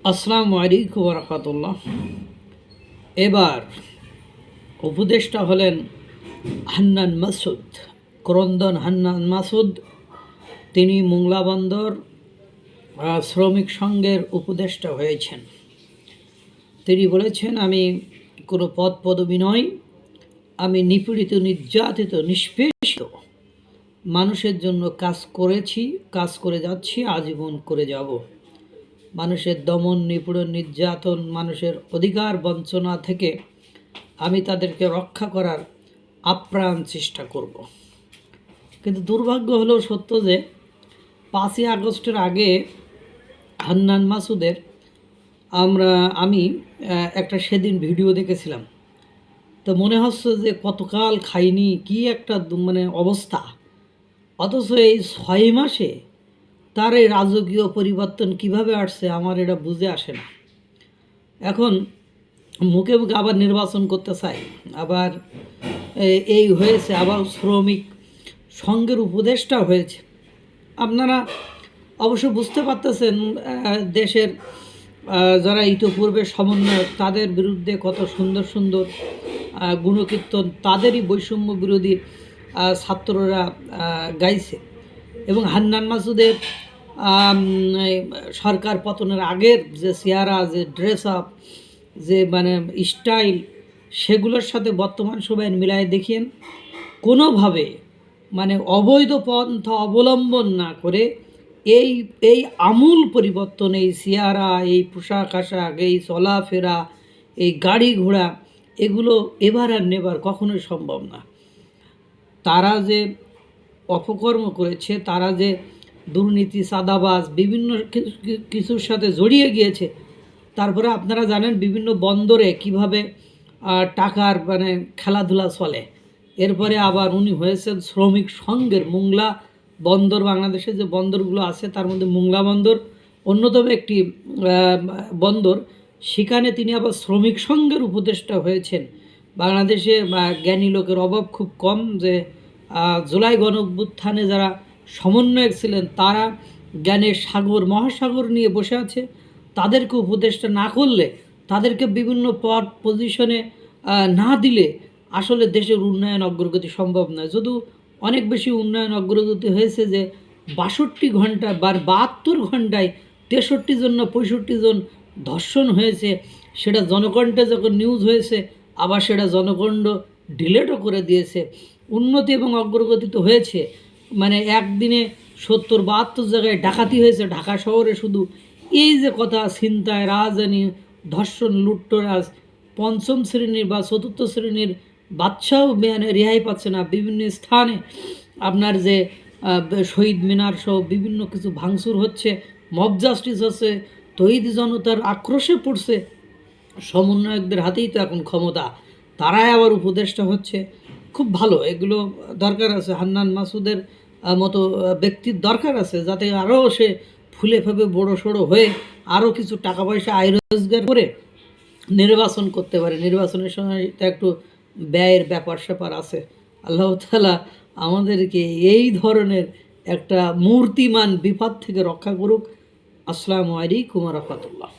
আসসালামু আলাইকুম ওয়া রাহমাতুল্লাহ। এবার উপদেষ্টা হলেন হান্নান মাসুদ, ক্রন্দন হান্নান মাসুদ। তিনি মোংলা বন্দর শ্রমিক সংঘের উপদেষ্টা হয়েছেন। তিনি বলেছেন, আমি কোনো পদ পদবি নই, আমি নিপীড়িত, নির্যাতিত, নিষ্পেষিত মানুষের জন্য কাজ করেছি, কাজ করে যাচ্ছি, আজীবন করে যাব। মানুষের দমন, নিপীড়ন, নির্যাতন, মানুষের অধিকার বঞ্চনা থেকে আমি তাদেরকে রক্ষা করার আপ্রাণ চেষ্টা করব। কিন্তু দুর্ভাগ্য হলো সত্য যে 5ই আগস্টের আগে হান্নান মাসুদের আমি একটা সেদিন ভিডিও দেখেছিলাম। তো মনে হচ্ছে যে কতকাল খাইনি, কি একটা মানে অবস্থা। অথচ এই 6 মাসে তার এই রাজকীয় পরিবর্তন কিভাবে আসছে আমার এটা বুঝে আসে না। এখন মুখে মুখে আবার নির্বাচন করতে চায়, আবার এই হয়েছে, আবার শ্রমিক সংঘের উপদেষ্টা হয়েছে। আপনারা অবশ্য বুঝতে পারতেছেন দেশের যারা ইতিপূর্বে সমন্বয়ক তাদের বিরুদ্ধে কত সুন্দর সুন্দর গুণকীর্তন তাদেরই বৈষম্য বিরোধী ছাত্ররা গাইছে। এবং হান্নান মাসুদের সরকার পতনের আগের যে চেহারা, যে ড্রেস আপ, যে মানে স্টাইল, সেগুলোর সাথে বর্তমান সময়ের মিলায় দেখিয়েন। কোনোভাবে মানে অবৈধ পন্থা অবলম্বন না করে এই এই আমূল পরিবর্তন, এই চেহারা, এই পোশাক আশাক, এই চলাফেরা, এই গাড়ি ঘোড়া, এগুলো এবার আর নেবার কখনোই সম্ভব না। তারা যে অপকর্ম করেছে, তারা যে দুর্নীতি, চাঁদাবাজ, বিভিন্ন কিছুর সাথে জড়িয়ে গিয়েছে। তারপরে আপনারা জানেন বিভিন্ন বন্দরে কিভাবে টাকার মানে খেলাধুলা চলে। এরপরে আবার উনি হয়েছেন শ্রমিক সংঘের মোংলা বন্দর, বাংলাদেশে যে বন্দরগুলো আছে তার মধ্যে মোংলা বন্দর অন্যতম একটি বন্দর। সেখানে তিনি আবার শ্রমিক সংঘের উপদেষ্টা হয়েছেন। বাংলাদেশে জ্ঞানী লোকের অভাব খুব কম, যে জুলাই গণঅভ্যুত্থানে যারা সমন্বয়ক ছিলেন তারা জ্ঞানের সাগর, মহাসাগর নিয়ে বসে আছে। তাদেরকে উপদেষ্টা না করলে, তাদেরকে বিভিন্ন পদ পজিশনে না দিলে আসলে দেশের উন্নয়ন অগ্রগতি সম্ভব নয়। যদিও অনেক বেশি উন্নয়ন অগ্রগতি হয়েছে যে 62 ঘন্টা বা 72 ঘন্টায় 63 জন না 65 জন ধর্ষণ হয়েছে। সেটা জনকণ্ঠে যখন নিউজ হয়েছে, আবার সেটা জনকণ্ঠ ডিলেটও করে দিয়েছে। উন্নতি এবং অগ্রগতি তো হয়েছে, মানে একদিনে 70-72 জায়গায় ডাকাতি হয়েছে ঢাকা শহরে। শুধু এই যে কথা, ছিনতাই, রাজধানী, ধর্ষণ, লুটতরাজ, 5ম শ্রেণীর বা 4র্থ শ্রেণীর বাচ্চাও রেহাই পাচ্ছে না। বিভিন্ন স্থানে আপনার যে শহীদ মিনার সহ বিভিন্ন কিছু ভাঙচুর হচ্ছে, মব জাস্টিস হচ্ছে, তৌহিদি জনতার আক্রোশে পড়ছে। সমন্বয়কদের হাতেই তো এখন ক্ষমতা, তারাই আবার উপদেষ্টা হচ্ছে। খুব ভালো, এগুলো দরকার আছে। হান্নান মাসুদের মতো ব্যক্তির দরকার আছে, যাতে আরও সে ফুলে ফেপে বড়ো সড়ো হয়ে আরও কিছু টাকা পয়সা আয় রোজগার করে নির্বাচন করতে পারে। নির্বাচনের সময় তো একটু ব্যয়ের ব্যাপার স্যাপার আছে। আল্লাহ তাআলা আমাদেরকে এই ধরনের একটা মূর্তিমান বিপদ থেকে রক্ষা করুক। আসসালামু আলাইকুম ওয়া রাহমাতুল্লাহ।